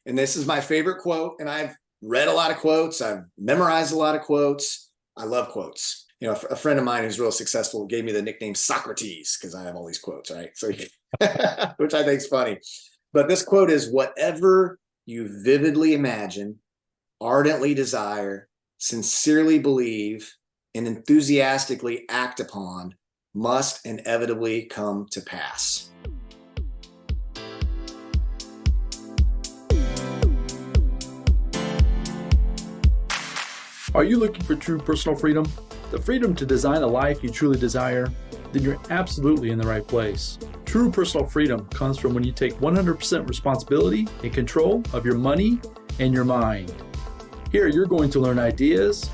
And this is my favorite quote. And I've read a lot of quotes. I've memorized a lot of quotes. I love quotes. You know, a friend of mine who's real successful gave me the nickname Socrates because I have all these quotes, right? So, which I think is funny. But this quote is, whatever you vividly imagine, ardently desire, sincerely believe, and enthusiastically act upon must inevitably come to pass. Are you looking for true personal freedom? The freedom to design a life you truly desire? Then you're absolutely in the right place. True personal freedom comes from when you take 100% responsibility and control of your money and your mind. Here you're going to learn ideas,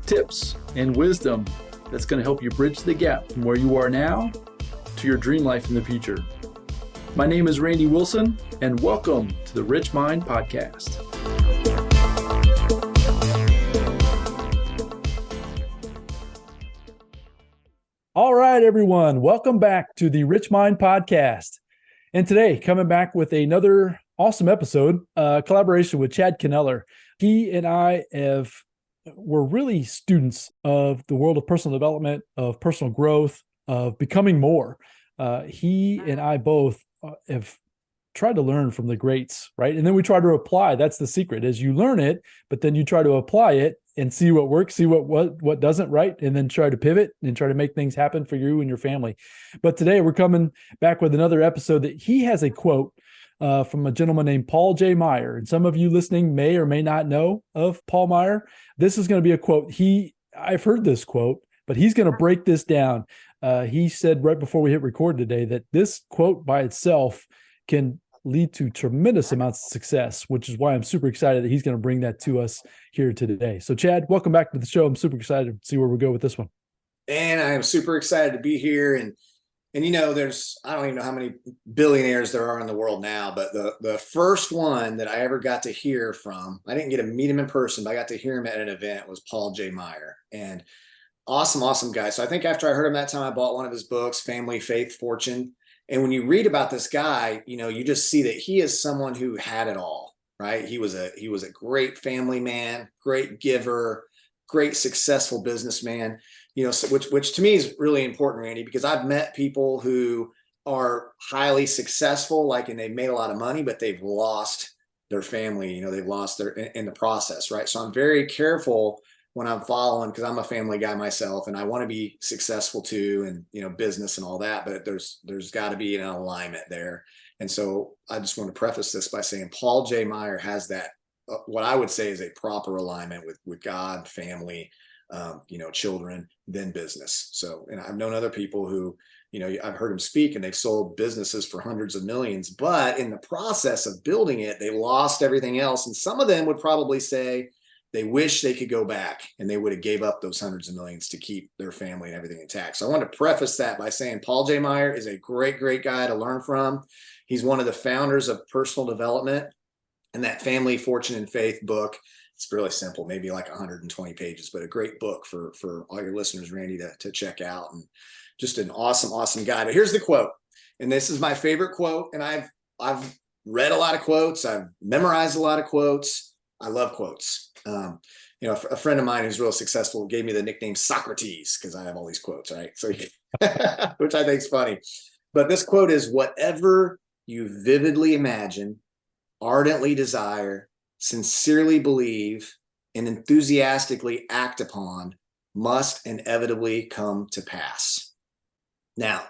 tips, and wisdom that's going to help you bridge the gap from where you are now to your dream life in the future. My name is Randy Wilson, and welcome to the RichMind Podcast. All right, everyone. Welcome back to the RichMind Podcast. And today, coming back with another awesome episode, collaboration with Chad Kneller. He and I were really students of the world of personal development, of personal growth, of becoming more. He and I both have tried to learn from the greats, right? And then we try to apply. That's the secret, is you learn it, but then you try to apply it and see what works, see what doesn't, right? And then try to pivot and try to make things happen for you and your family. But today we're coming back with another episode that he has a quote from a gentleman named Paul J Meyer. And some of you listening may or may not know of Paul Meyer. This is going to be a quote. I've heard this quote, but he's going to break this down. He said right before we hit record today that this quote by itself can lead to tremendous amounts of success, which is why I'm super excited that he's going to bring that to us here today. So Chad, welcome back to the show. I'm super excited to see where we go with this one. And I am super excited to be here. And you know, I don't even know how many billionaires there are in the world now, but the first one that I ever got to hear from, I didn't get to meet him in person, but I got to hear him at an event, was Paul J Meyer. And awesome guy. So I think after I heard him that time, I bought one of his books, Family, Faith, Fortune. And when you read about this guy, you know, you just see that he is someone who had it all, right? He was a great family man, great giver, great successful businessman, you know, so which to me is really important, Randy, because I've met people who are highly successful, and they've made a lot of money, but they've lost their family, you know, they've lost in the process, right? So I'm very careful when I'm following, because I'm a family guy myself and I want to be successful too, and, you know, business and all that, but there's got to be an alignment there. And so I just want to preface this by saying Paul J Meyer has that, what I would say is a proper alignment with God, family, you know, children, then business. So, and I've known other people who, you know, I've heard them speak and they've sold businesses for hundreds of millions, but in the process of building it, they lost everything else. And some of them would probably say, they wish they could go back and they would have gave up those hundreds of millions to keep their family and everything intact. So I want to preface that by saying Paul J Meyer is a great guy to learn from. He's one of the founders of personal development, and that Family, Fortune, and Faith book. It's really simple, maybe like 120 pages, but a great book for all your listeners, Randy, to check out. And just an awesome guy. But here's the quote. And this is my favorite quote. And I've read a lot of quotes. I've memorized a lot of quotes. I love quotes. You know, a friend of mine who's real successful gave me the nickname Socrates because I have all these quotes, right? So, which I think is funny. But this quote is, whatever you vividly imagine, ardently desire, sincerely believe, and enthusiastically act upon must inevitably come to pass. Now,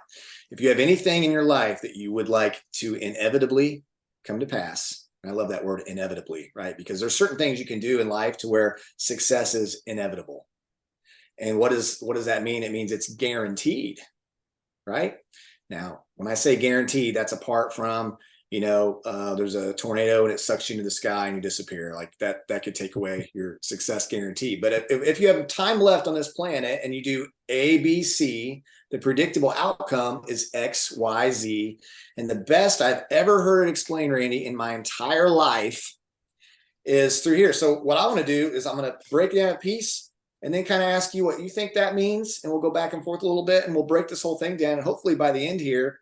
if you have anything in your life that you would like to inevitably come to pass, I love that word, inevitably, right? Because there's certain things you can do in life to where success is inevitable. And what does that mean? It means it's guaranteed, right? Now, when I say guaranteed, that's apart from, you know, there's a tornado and it sucks you into the sky and you disappear. Like that could take away your success guarantee. But if you have time left on this planet and you do A, B, C, the predictable outcome is X, Y, Z. And the best I've ever heard it explained, Randy, in my entire life is through here. So what I want to do is I'm going to break it down a piece and then kind of ask you what you think that means. And we'll go back and forth a little bit and we'll break this whole thing down. And hopefully by the end here,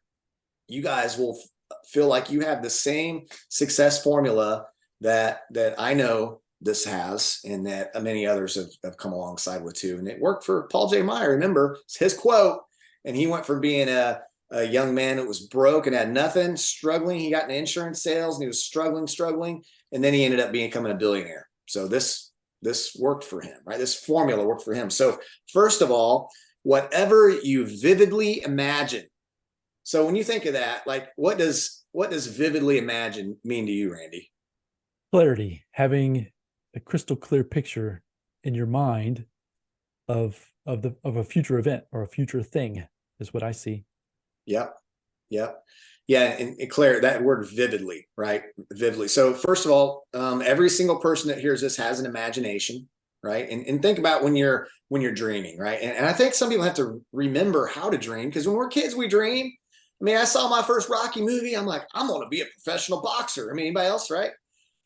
you guys will feel like you have the same success formula that I know this has, and that many others have come alongside with too. And it worked for Paul J Meyer. Remember, it's his quote. And he went from being a young man that was broke and had nothing, struggling. He got into insurance sales and he was struggling. And then he ended up becoming a billionaire. So this worked for him, right? This formula worked for him. So first of all, whatever you vividly imagine. So when you think of that, like what does vividly imagine mean to you, Randy? Clarity, having a crystal clear picture in your mind of a future event or a future thing is what I see. Yep. Yeah. And Claire, that word vividly, right? Vividly. So first of all, every single person that hears this has an imagination, right? And think about when you're dreaming, right? And I think some people have to remember how to dream, because when we're kids, we dream. I mean, I saw my first Rocky movie. I'm like, I'm going to be a professional boxer. I mean, anybody else, right?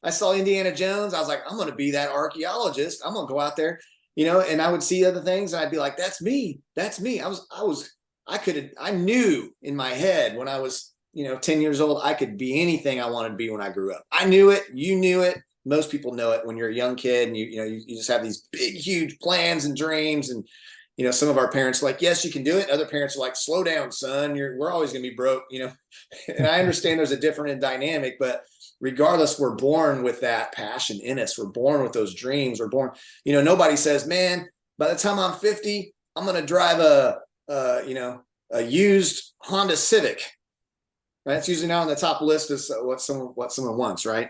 I saw Indiana Jones. I was like, I'm going to be that archaeologist. I'm going to go out there, and I would see other things. And I'd be like, that's me. I knew in my head when I was, 10 years old, I could be anything I wanted to be when I grew up. I knew it. You knew it. Most people know it when you're a young kid and you just have these big, huge plans and dreams. And, some of our parents are like, yes, you can do it. Other parents are like, slow down, son. We're always going to be broke, and I understand there's a different dynamic, but regardless, we're born with that passion in us. We're born with those dreams. We're born, nobody says, man, by the time I'm 50, I'm going to drive a used Honda Civic. Right? It's usually not on the top list of what someone wants, right?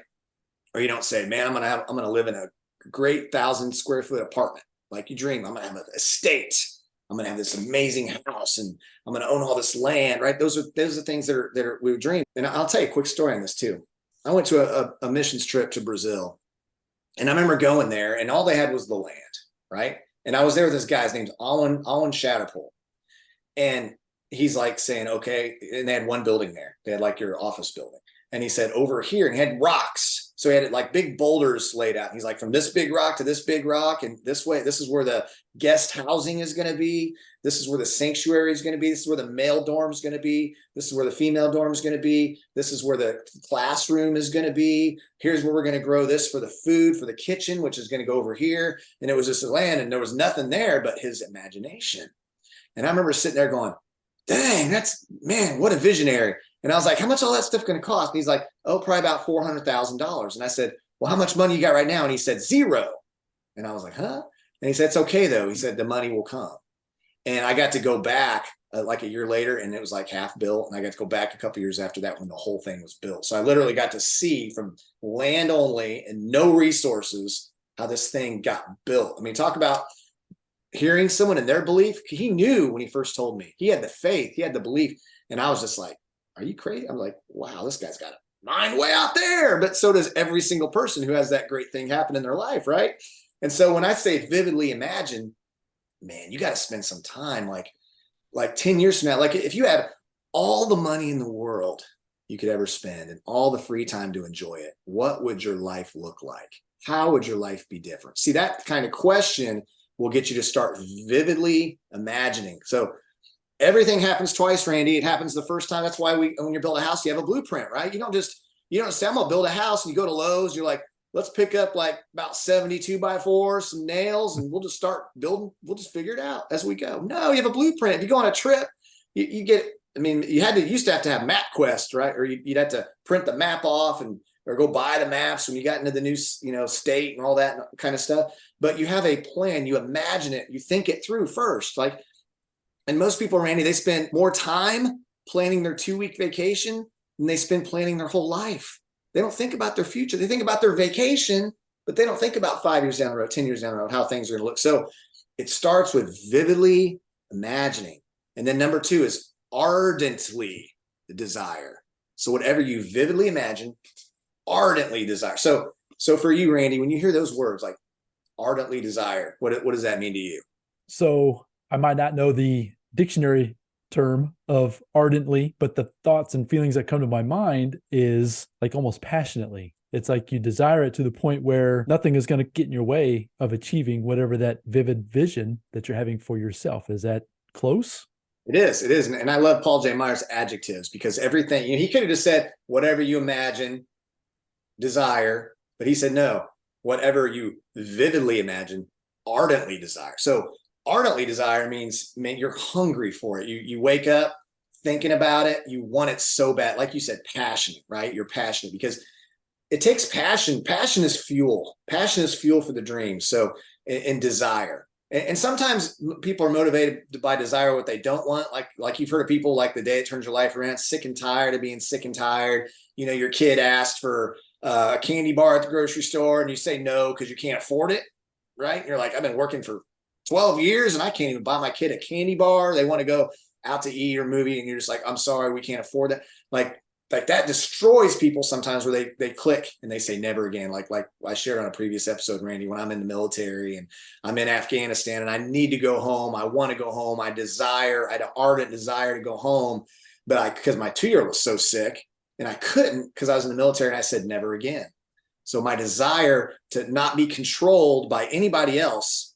Or you don't say, man, I'm going to live in a great 1,000 square foot apartment. Like you dream, I'm going to have an estate. I'm going to have this amazing house, and I'm going to own all this land, right? Those are things that we dream. And I'll tell you a quick story on this too. I went to a missions trip to Brazil, and I remember going there, and all they had was the land, right? And I was there with this guy named Alan Shatterpool. And he's like saying, okay, and they had one building there. They had like your office building. And he said, over here, and he had rocks. So he had like big boulders laid out. He's like, from this big rock to this big rock. And this way, this is where the guest housing is going to be. This is where the sanctuary is going to be. This is where the male dorm is going to be. This is where the female dorm is going to be. This is where the classroom is going to be. Here's where we're going to grow this for the food, for the kitchen, which is going to go over here. And it was just a land, and there was nothing there but his imagination. And I remember sitting there going, dang, man, what a visionary. And I was like, how much all that stuff going to cost? And he's like, oh, probably about $400,000. And I said, well, how much money you got right now? And he said, zero. And I was like, huh? And he said, it's okay, though. He said, the money will come. And I got to go back like a year later, and it was like half built. And I got to go back a couple of years after that when the whole thing was built. So I literally got to see from land only and no resources how this thing got built. I mean, talk about hearing someone in their belief. He knew when he first told me. He had the faith. He had the belief. And I was just like, are you crazy? I'm like, wow, this guy's got a mind way out there. But so does every single person who has that great thing happen in their life, right? And so when I say vividly imagine, man, you got to spend some time like 10 years from now. Like if you had all the money in the world you could ever spend and all the free time to enjoy it, what would your life look like? How would your life be different? See, that kind of question will get you to start vividly imagining. So everything happens twice, Randy. It happens the first time. That's why when you build a house, you have a blueprint, right? You don't say, I'm going to build a house, and you go to Lowe's. You're like, let's pick up like about 72 by 4, some nails, and we'll just start building. We'll just figure it out as we go. No, you have a blueprint. If you go on a trip, you get, I mean, used to have to have MapQuest, right? Or you'd have to print the map off or go buy the maps when you got into the new, state and all that kind of stuff. But you have a plan, you imagine it, you think it through first. And most people, Randy, they spend more time planning their 2-week vacation than they spend planning their whole life. They don't think about their future. They think about their vacation, but they don't think about 5 years down the road, 10 years down the road, how things are going to look. So it starts with vividly imagining. And then number 2 is ardently desire. So whatever you vividly imagine, ardently desire. So for you, Randy, when you hear those words like ardently desire, what does that mean to you? So I might not know the dictionary term of ardently, but the thoughts and feelings that come to my mind is like almost passionately. It's like you desire it to the point where nothing is going to get in your way of achieving whatever that vivid vision that you're having for yourself. Is that close? It is. And I love Paul J Meyer's adjectives, because everything, he could have just said, whatever you imagine, desire, But he said, no, whatever you vividly imagine, ardently desire. So ardently desire means, man, you're hungry for it. You wake up thinking about it. You want it so bad. Like you said, passionate, right? You're passionate because it takes passion. Passion is fuel. Passion is fuel for the dream. So, and desire. And sometimes people are motivated by desire what they don't want. Like you've heard of people like the day it turns your life around, sick and tired of being sick and tired. You know, your kid asked for a candy bar at the grocery store and you say no because you can't afford it, right? You're like, I've been working for 12 years and I can't even buy my kid a candy bar. They want to go out to eat or movie and you're just like, I'm sorry, we can't afford that. Like that destroys people sometimes where they click and they say never again. Like I shared on a previous episode, Randy, when I'm in the military and I'm in Afghanistan and I need to go home. I want to go home. I had an ardent desire to go home, but because my 2-year-old was so sick and I couldn't because I was in the military and I said never again. So my desire to not be controlled by anybody else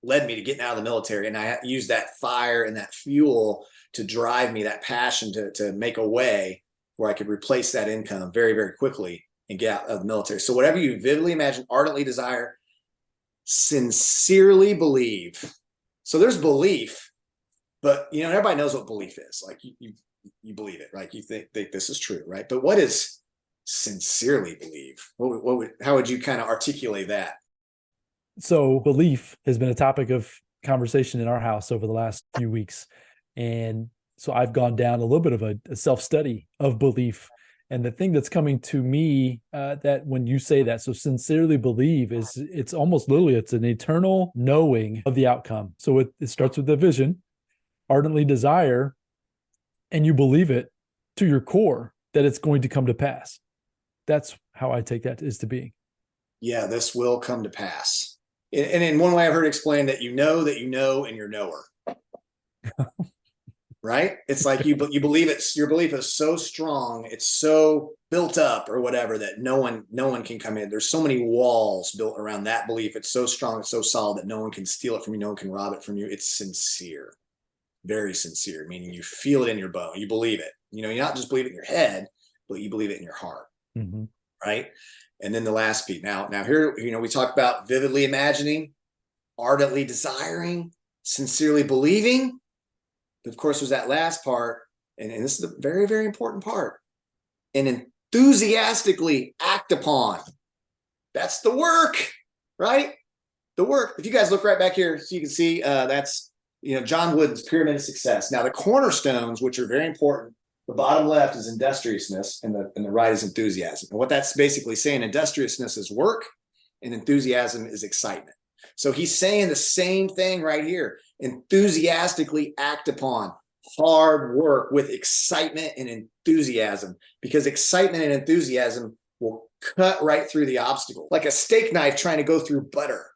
led me to getting out of the military. And I used that fire and that fuel to drive me, that passion to make a way where I could replace that income very, very quickly and get out of the military. So whatever you vividly imagine, ardently desire, sincerely believe. So there's belief, but everybody knows what belief is. Like you believe it, right? You think this is true, right? But what is sincerely believe? How would you kind of articulate that? So belief has been a topic of conversation in our house over the last few weeks. And so I've gone down a little bit of a self-study of belief. And the thing that's coming to me that when you say that, so sincerely believe it's almost literally, it's an eternal knowing of the outcome. So it starts with the vision, ardently desire, and you believe it to your core that it's going to come to pass. That's how I take that is to be. Yeah, this will come to pass. And in one way I've heard explained that you know, and you're knower. Right? It's like you believe it. Your belief is so strong, it's so built up or whatever that no one can come in. There's so many walls built around that belief. It's so strong, it's so solid that no one can steal it from you, no one can rob it from you. It's sincere, very sincere, meaning you feel it in your bone. You believe it. You not just believe it in your head, but you believe it in your heart. Mm-hmm. Right? And then the last piece. Now here, we talk about vividly imagining, ardently desiring, sincerely believing. Of course, there's that last part, and this is the very, very important part, and enthusiastically act upon. That's the work, right? The work. If you guys look right back here, so you can see that's John Wooden's Pyramid of Success. Now the cornerstones, which are very important, the bottom left is industriousness, and the right is enthusiasm. And what that's basically saying, industriousness is work, and enthusiasm is excitement. So he's saying the same thing right here. Enthusiastically act upon, hard work with excitement and enthusiasm, because excitement and enthusiasm will cut right through the obstacle. Like a steak knife trying to go through butter,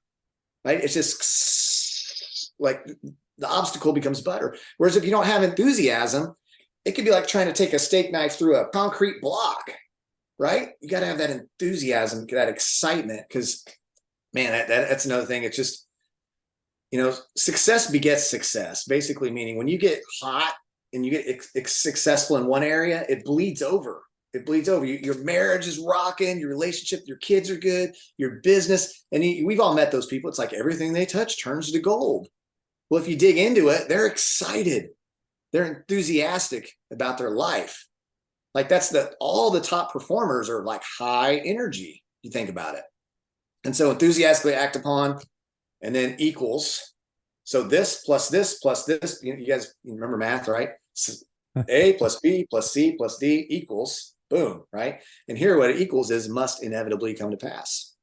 right? It's just like the obstacle becomes butter. Whereas if you don't have enthusiasm, it could be like trying to take a steak knife through a concrete block, right? You got to have that enthusiasm, that excitement, because man, that's another thing. It's just, success begets success, basically meaning when you get hot and you get successful in one area, it bleeds over. It bleeds over. Your marriage is rocking, your relationship, your kids are good, your business. And we've all met those people. It's like everything they touch turns to gold. Well, if you dig into it, they're excited. They're enthusiastic about their life. Like all the top performers are like high energy. You think about it. And so enthusiastically act upon, and then equals. So this plus this plus this, you guys remember math, right? A plus B plus C plus D equals, boom, right? And here what it equals is must inevitably come to pass.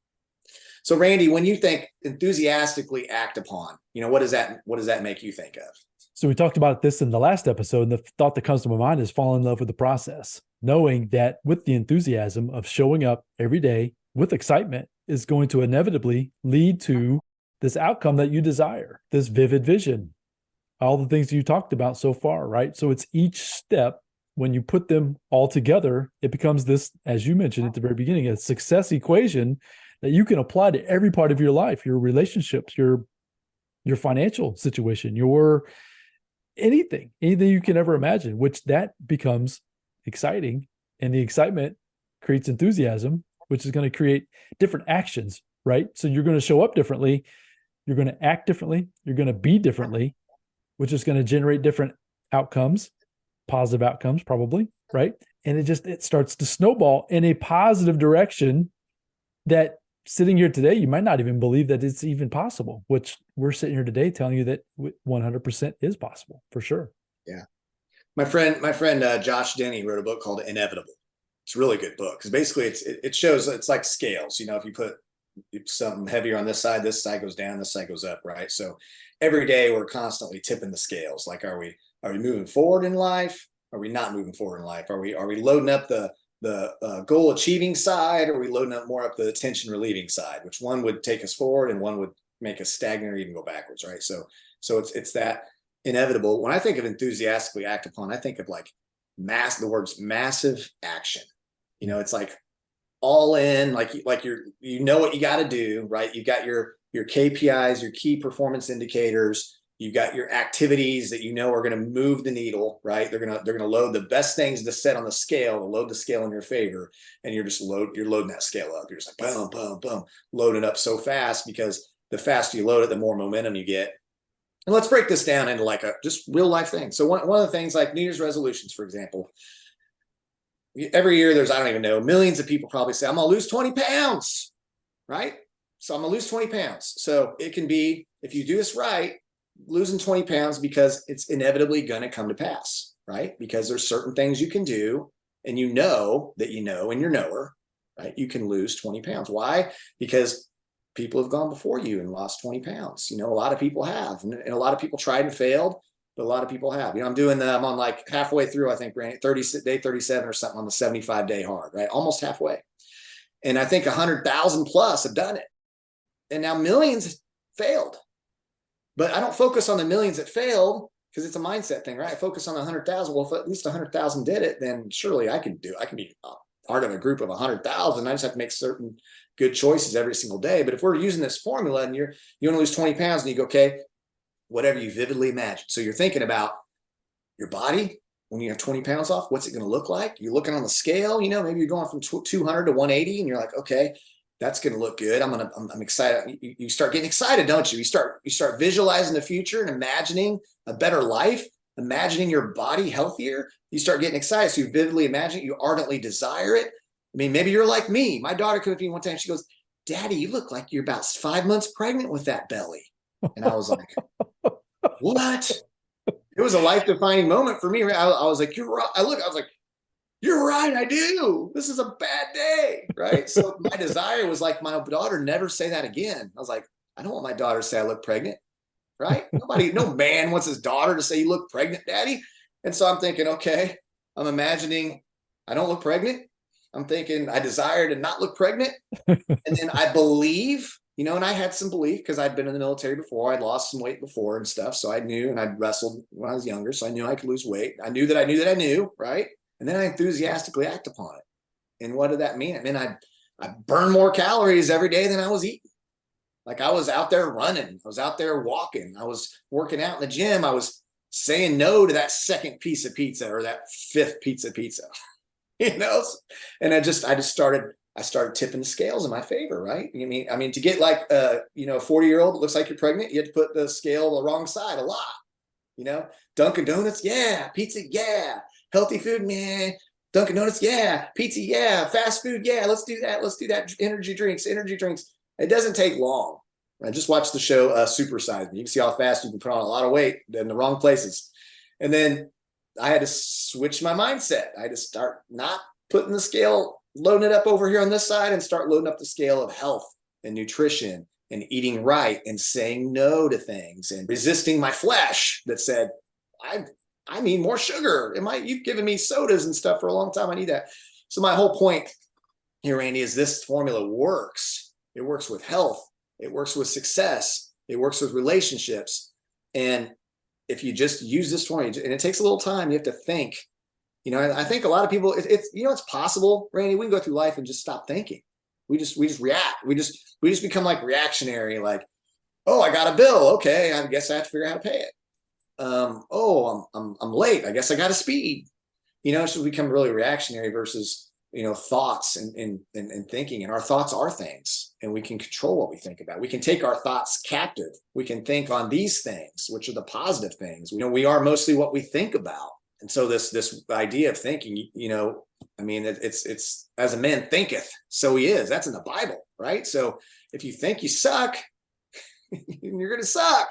So Randy, when you think enthusiastically act upon, what does that make you think of? So we talked about this in the last episode, and the thought that comes to my mind is fall in love with the process, knowing that with the enthusiasm of showing up every day with excitement is going to inevitably lead to this outcome that you desire, this vivid vision, all the things you talked about so far, right? So it's each step, when you put them all together, it becomes this, as you mentioned at the very beginning, a success equation that you can apply to every part of your life, your relationships, your financial situation, your anything you can ever imagine, which that becomes exciting, and the excitement creates enthusiasm, which is going to create different actions, right? So you're going to show up differently. You're going to act differently. You're going to be differently, which is going to generate different outcomes, positive outcomes, probably, right? And it starts to snowball in a positive direction that sitting here today, you might not even believe that it's even possible, which we're sitting here today telling you that 100% is possible for sure. Yeah. My friend Josh Denny wrote a book called Inevitable. It's a really good book because basically it shows it's like scales. If you put something heavier on this side goes down, this side goes up, right? So every day we're constantly tipping the scales. Like, are we moving forward in life? Are we not moving forward in life? Are we loading up the goal achieving side, or are we loading up more up the tension relieving side? Which one would take us forward and one would make us stagnant or even go backwards, right? So it's that inevitable. When I think of enthusiastically act upon, I think of like the words massive action. It's like all in, like what you got to do, right? You got your KPIs, your key performance indicators. You got your activities that are going to move the needle, right? They're going to load the best things to set on the scale, to load the scale in your favor, and you're loading that scale up. You're just like boom, boom, boom, load it up so fast, because the faster you load it, the more momentum you get. And let's break this down into like just real life thing. So one of the things, like New Year's resolutions, for example, every year there's, I don't even know, millions of people probably say, I'm going to lose 20 pounds, right? So I'm going to lose 20 pounds. So it can be, if you do this right, losing 20 pounds because it's inevitably going to come to pass, right? Because there's certain things you can do, and and you're knower, right? You can lose 20 pounds. Why? Because people have gone before you and lost 20 pounds. A lot of people have, and a lot of people tried and failed, but a lot of people have. I'm on like halfway through, I think, day 37 or something on the 75-day hard, right? Almost halfway. And I think 100,000 plus have done it. And now millions failed. But I don't focus on the millions that failed, because it's a mindset thing, right? I focus on the 100,000. Well, if at least 100,000 did it, then surely I can be part of a group of 100,000. I just have to make certain good choices every single day. But if we're using this formula and you want to lose 20 pounds, and you go, okay, whatever you vividly imagine. So you're thinking about your body when you have 20 pounds off, what's it going to look like? You're looking on the scale, maybe you're going from 200 to 180, and you're like, okay, that's going to look good. I'm excited. You start getting excited, don't you? You start visualizing the future and imagining a better life, imagining your body healthier. You start getting excited. So you vividly imagine it. You ardently desire it. I mean, maybe you're like me. My daughter came up to me one time. She goes, Daddy, you look like you're about 5 months pregnant with that belly. And I was like, what? It was a life-defining moment for me. I was like, you're right. I was like, you're right, I do. This is a bad day, right? So my desire was like, my daughter never say that again. I was like, I don't want my daughter to say I look pregnant, right? No man wants his daughter to say, you look pregnant, Daddy. And so I'm thinking, okay, I'm imagining I don't look pregnant. I'm thinking I desire to not look pregnant. And then I believe, and I had some belief because I'd been in the military before. I'd lost some weight before and stuff. So I knew, and I'd wrestled when I was younger. So I knew I could lose weight. I knew that I knew, right? And then I enthusiastically act upon it. And what did that mean? I mean, I burned more calories every day than I was eating. Like, I was out there running. I was out there walking. I was working out in the gym. I was saying no to that second piece of pizza or that fifth pizza, And I started tipping the scales in my favor, right? I mean, to get like, a 40-year-old that looks like you're pregnant, you have to put the scale the wrong side a lot. Dunkin' Donuts, yeah. Pizza, yeah. Healthy food, man. Dunkin' Donuts, yeah. Pizza, yeah. Fast food, yeah. Let's do that. Energy drinks. It doesn't take long. I just watched the show Super Size Me. You can see how fast you can put on a lot of weight in the wrong places. And then I had to switch my mindset. I had to start not putting the scale, loading it up over here on this side, and start loading up the scale of health and nutrition and eating right and saying no to things and resisting my flesh that said, I need more sugar. You've given me sodas and stuff for a long time. I need that. So my whole point here, Randy, is this formula works. It works with health. It works with success. It works with relationships. And if you just use this formula, and it takes a little time, you have to think. I think a lot of people, it's possible, Randy, we can go through life and just stop thinking. We just react. We just become like reactionary, like, oh, I got a bill. Okay, I guess I have to figure out how to pay it. I'm late. I guess I got to speed. So we become really reactionary versus thoughts and thinking, and our thoughts are things, and we can control what we think about. We can take our thoughts captive. We can think on these things, which are the positive things. We are mostly what we think about. And so this idea of thinking, it's as a man thinketh, so he is. That's in the Bible, right? So if you think you suck, you're going to suck.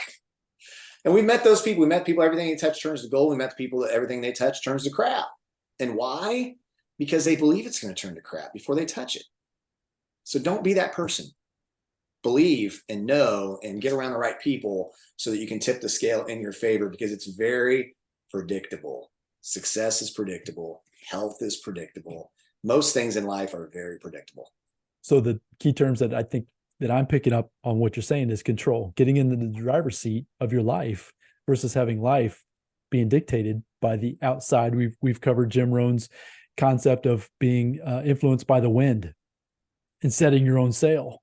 And we met those people. We met people, everything they touch turns to gold. We met the people that everything they touch turns to crap. And why? Because they believe it's going to turn to crap before they touch it. So don't be that person. Believe and know and get around the right people so that you can tip the scale in your favor, because it's very predictable. Success is predictable. Health is predictable. Most things in life are very predictable. So the key terms that I think that I'm picking up on what you're saying is control, getting into the driver's seat of your life versus having life being dictated by the outside. We've covered Jim Rohn's concept of being influenced by the wind and setting your own sail.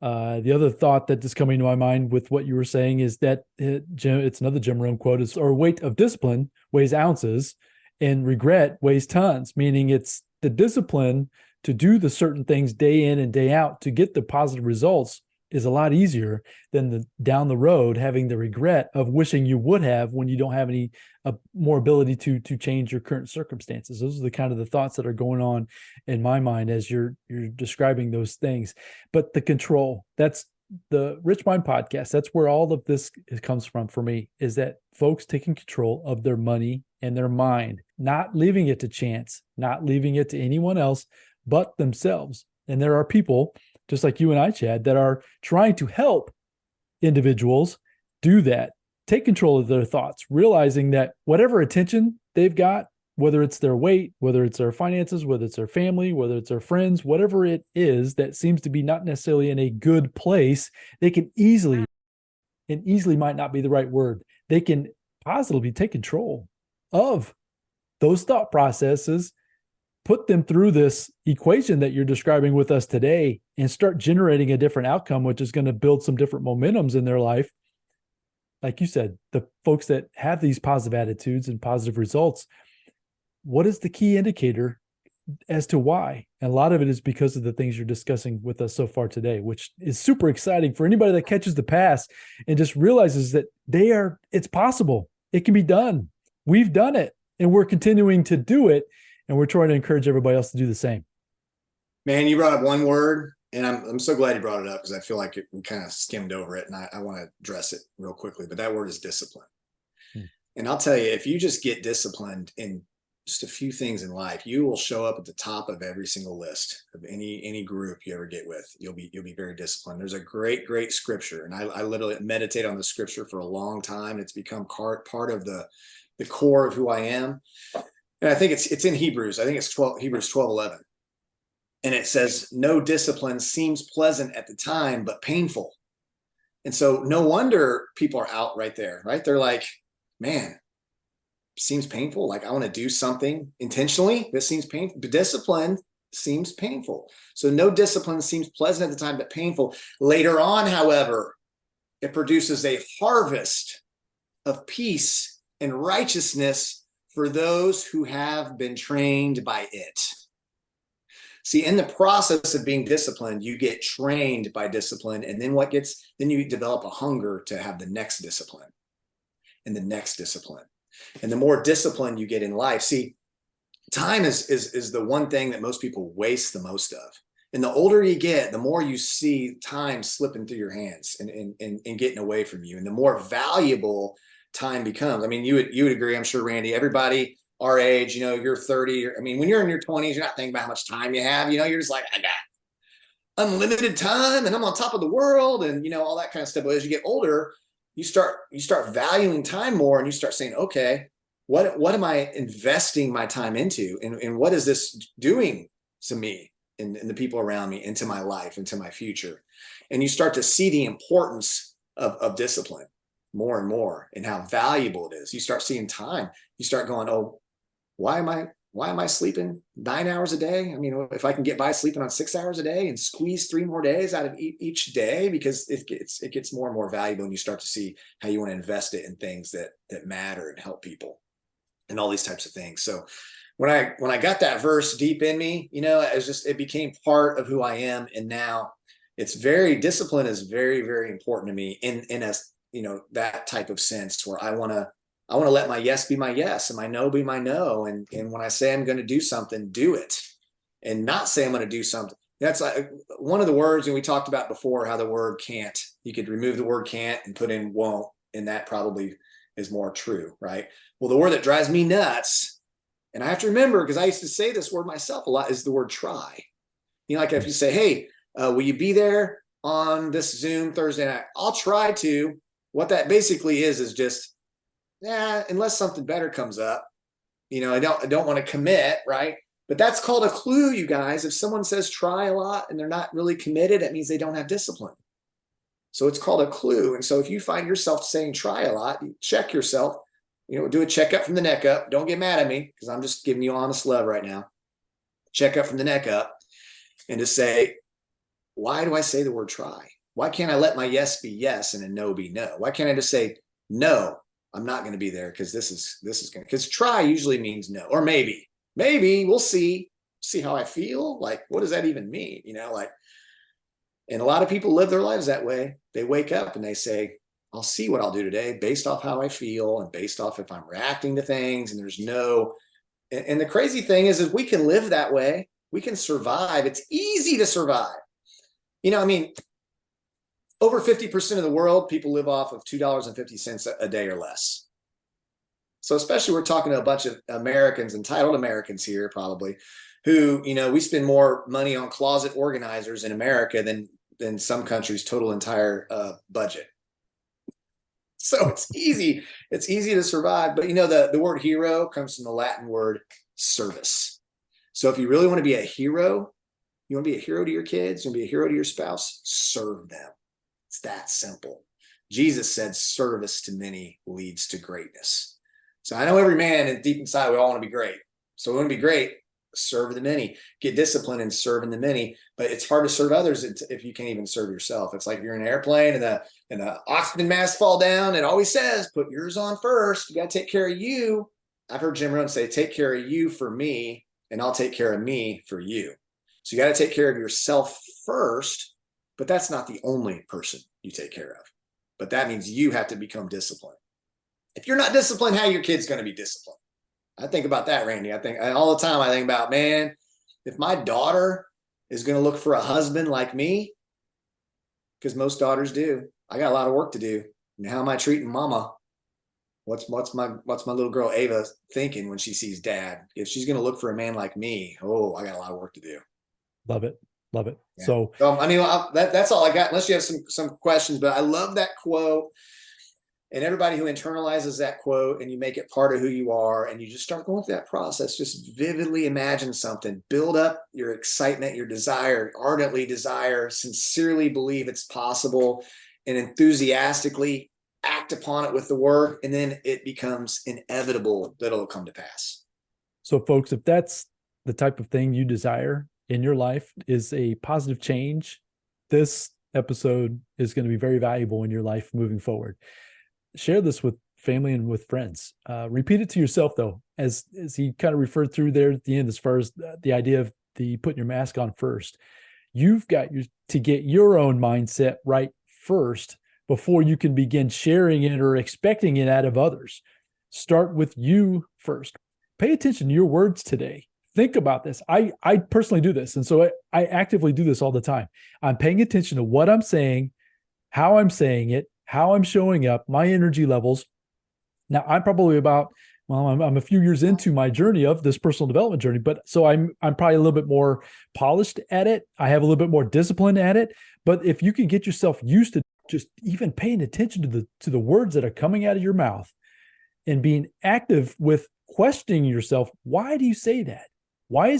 The other thought that is coming to my mind with what you were saying is that it's another Jim Rohn quote, is our weight of discipline weighs ounces and regret weighs tons, meaning it's the discipline to do the certain things day in and day out to get the positive results is a lot easier than down the road having the regret of wishing you would have when you don't have any more ability to change your current circumstances. Those are the kind of the thoughts that are going on in my mind as you're describing those things. But the control, that's the RichMind Podcast. That's where all of this comes from for me, is that folks taking control of their money and their mind, not leaving it to chance, not leaving it to anyone else but themselves. And there are people just like you and I, Chad, that are trying to help individuals do that, take control of their thoughts, realizing that whatever attention they've got, whether it's their weight, whether it's their finances, whether it's their family, whether it's their friends, whatever it is that seems to be not necessarily in a good place, they can easily, and easily might not be the right word, they can positively take control of those thought processes, put them through this equation that you're describing with us today, and start generating a different outcome, which is going to build some different momentums in their life. Like you said, the folks that have these positive attitudes and positive results, what is the key indicator as to why? And a lot of it is because of the things you're discussing with us so far today, which is super exciting for anybody that catches the pass and just realizes that it's possible. It can be done. We've done it and we're continuing to do it. And we're trying to encourage everybody else to do the same. Man, you brought up one word, and I'm so glad you brought it up, because I feel like we kind of skimmed over it, and I want to address it real quickly. But that word is discipline. And I'll tell you, if you just get disciplined in just a few things in life, you will show up at the top of every single list of any group you ever get with. You'll be very disciplined. There's a great scripture, and I literally meditate on the scripture for a long time. It's become part of the core of who I am. And I think it's in Hebrews. I think it's Hebrews 12:11. And it says, no discipline seems pleasant at the time, but painful. And so no wonder people are out right there, right? They're like, man, seems painful. Like, I want to do something intentionally. This seems painful. Discipline seems painful. So no discipline seems pleasant at the time, but painful. Later on, however, it produces a harvest of peace and righteousness for those who have been trained by it. See, in the process of being disciplined, you get trained by discipline. And then then you develop a hunger to have the next discipline and the next discipline. And the more discipline you get in life, see, time is the one thing that most people waste the most of. And the older you get, the more you see time slipping through your hands and getting away from you. And the more valuable time becomes. I mean, you would agree, I'm sure, Randy, everybody our age, you're 30. When you're in your 20s, you're not thinking about how much time you have. You're just like, I got unlimited time and I'm on top of the world and, all that kind of stuff. But as you get older, you start valuing time more, and you start saying, okay, what am I investing my time into? And what is this doing to me and the people around me, into my life, into my future? And you start to see the importance of discipline more and more, and how valuable it is. You start seeing time. You start going, oh, why am I sleeping 9 hours a day? If I can get by sleeping on 6 hours a day and squeeze 3 more days out of each day, because it gets more and more valuable, and you start to see how you want to invest it in things that matter and help people and all these types of things. So when I got that verse deep in me, it became part of who I am. And now discipline is very, very important to me in a, that type of sense where I want to let my yes be my yes and my no be my no. And when I say I'm going to do something, do it, and not say I'm going to do something. That's like one of the words, and we talked about before how the word can't, you could remove the word can't and put in won't. And that probably is more true, right? Well, the word that drives me nuts, and I have to remember, because I used to say this word myself a lot, is the word try. Like if you say, hey, will you be there on this Zoom Thursday night? I'll try to. What that basically is just, unless something better comes up, I don't want to commit, right? But that's called a clue, you guys. If someone says try a lot and they're not really committed, that means they don't have discipline. So it's called a clue. And so if you find yourself saying try a lot, you check yourself, do a checkup from the neck up. Don't get mad at me because I'm just giving you honest love right now. Check up from the neck up and just say, why do I say the word try? Why can't I let my yes be yes and a no be no? Why can't I just say, no, I'm not going to be there because this is going to, because try usually means no, or maybe we'll see how I feel. Like, what does that even mean? And a lot of people live their lives that way. They wake up and they say, I'll see what I'll do today based off how I feel and based off if I'm reacting to things, and there's no, and the crazy thing is we can live that way. We can survive. It's easy to survive. Over 50% of the world, people live off of $2.50 a day or less. So especially we're talking to a bunch of Americans, entitled Americans here probably, who, we spend more money on closet organizers in America than some countries' total entire budget. So it's easy to survive. But the word hero comes from the Latin word service. So if you really want to be a hero, you want to be a hero to your kids, you want to be a hero to your spouse, serve them. It's that simple. Jesus said service to many leads to greatness. So I know every man and deep inside, we all want to be great. So we want to be great, serve the many, get disciplined in serving the many. But it's hard to serve others if you can't even serve yourself. It's like if you're in an airplane and the oxygen mask fall down, it always says, put yours on first. You got to take care of you. I've heard Jim Rohn say, take care of you for me, and I'll take care of me for you. So you got to take care of yourself first. But that's not the only person you take care of. But that means you have to become disciplined. If you're not disciplined, how are your kids going to be disciplined? I think about that, Randy. I think all the time, I think about, man, if my daughter is going to look for a husband like me, because most daughters do, I got a lot of work to do. And how am I treating mama? What's my little girl Ava thinking when she sees dad? If she's going to look for a man like me, I got a lot of work to do. Love it. Yeah. So that's all I got, unless you have some questions, but I love that quote, and everybody who internalizes that quote and you make it part of who you are, and you just start going through that process, just vividly imagine something, build up your excitement, your desire, ardently desire, sincerely believe it's possible, and enthusiastically act upon it with the work. And then it becomes inevitable that it'll come to pass. So folks, if that's the type of thing you desire in your life, is a positive change, this episode is going to be very valuable in your life moving forward. Share this with family and with friends. Repeat it to yourself, though, as he kind of referred through there at the end, as far as the idea of the putting your mask on first. You've got to get your own mindset right first before you can begin sharing it or expecting it out of others. Start with you first. Pay attention to your words today. Think about this. I personally do this. And so I actively do this all the time. I'm paying attention to what I'm saying, how I'm saying it, how I'm showing up, my energy levels. Now I'm probably I'm a few years into my journey of this personal development journey, but so I'm probably a little bit more polished at it. I have a little bit more discipline at it. But if you can get yourself used to just even paying attention to the words that are coming out of your mouth and being active with questioning yourself, why do you say that? Why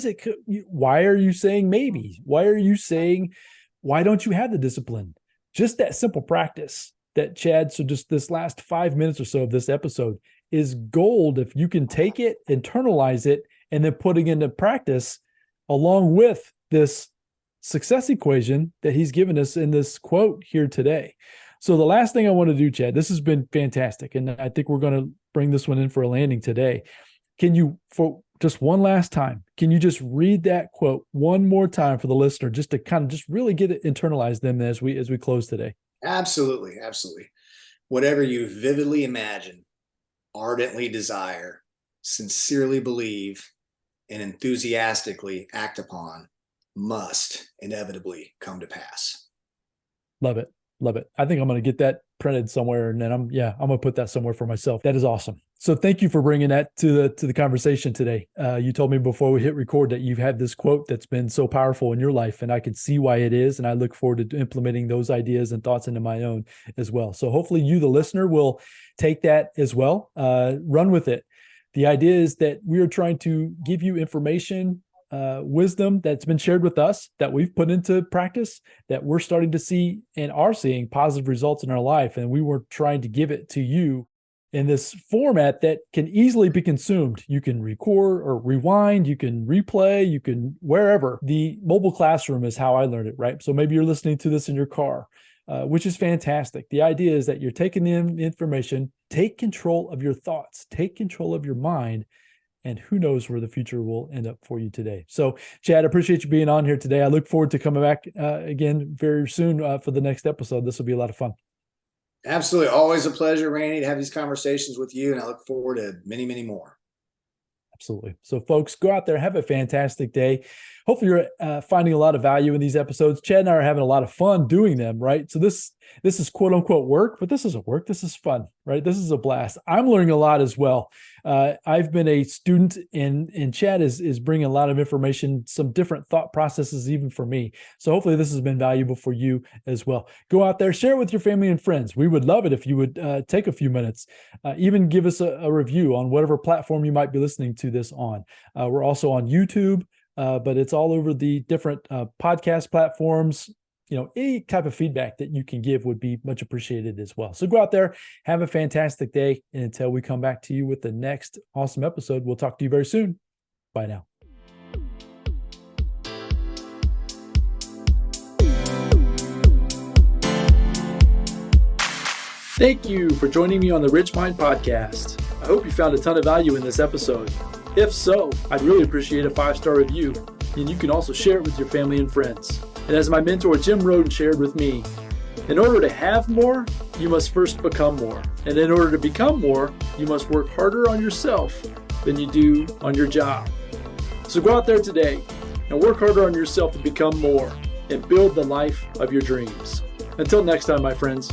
are you saying maybe? Why don't you have the discipline? Just that simple practice that Chad, so just this last 5 minutes or so of this episode is gold if you can take it, internalize it, and then putting into practice along with this success equation that he's given us in this quote here today. So the last thing I want to do, Chad, this has been fantastic, and I think we're going to bring this one in for a landing today. Can you just one last time, can you just read that quote one more time for the listener, just to kind of just really get it internalized them as we close today? Absolutely. Absolutely. Whatever you vividly imagine, ardently desire, sincerely believe, and enthusiastically act upon must inevitably come to pass. Love it. Love it. I think I'm going to get that printed somewhere, and then I'm going to put that somewhere for myself. That is awesome. So thank you for bringing that to the conversation today. You told me before we hit record that you've had this quote that's been so powerful in your life, and I can see why it is. And I look forward to implementing those ideas and thoughts into my own as well. So hopefully you, the listener, will take that as well. Run with it. The idea is that we are trying to give you information, wisdom that's been shared with us, that we've put into practice, that we're starting to see and are seeing positive results in our life. And we were trying to give it to you in this format that can easily be consumed. You can record or rewind, you can replay, you can wherever. The mobile classroom is how I learned it, right? So maybe you're listening to this in your car, which is fantastic. The idea is that you're taking in information, take control of your thoughts, take control of your mind, and who knows where the future will end up for you today. So, Chad, I appreciate you being on here today. I look forward to coming back again very soon for the next episode. This will be a lot of fun. Absolutely. Always a pleasure, Randy, to have these conversations with you. And I look forward to many, many more. Absolutely. So folks, go out there, have a fantastic day. Hopefully you're finding a lot of value in these episodes. Chad and I are having a lot of fun doing them, right? So this is quote unquote work, but this isn't work. This is fun, right? This is a blast. I'm learning a lot as well. I've been a student, and Chad is bringing a lot of information, some different thought processes even for me. So hopefully this has been valuable for you as well. Go out there, share it with your family and friends. We would love it if you would take a few minutes, even give us a review on whatever platform you might be listening to this on. We're also on YouTube, but it's all over the different podcast platforms. Any type of feedback that you can give would be much appreciated as well. So go out there, have a fantastic day. And until we come back to you with the next awesome episode, we'll talk to you very soon. Bye now. Thank you for joining me on the RichMind Podcast. I hope you found a ton of value in this episode. If so, I'd really appreciate a 5-star review. And you can also share it with your family and friends. And as my mentor Jim Rohn shared with me, in order to have more, you must first become more. And in order to become more, you must work harder on yourself than you do on your job. So go out there today and work harder on yourself to become more and build the life of your dreams. Until next time, my friends.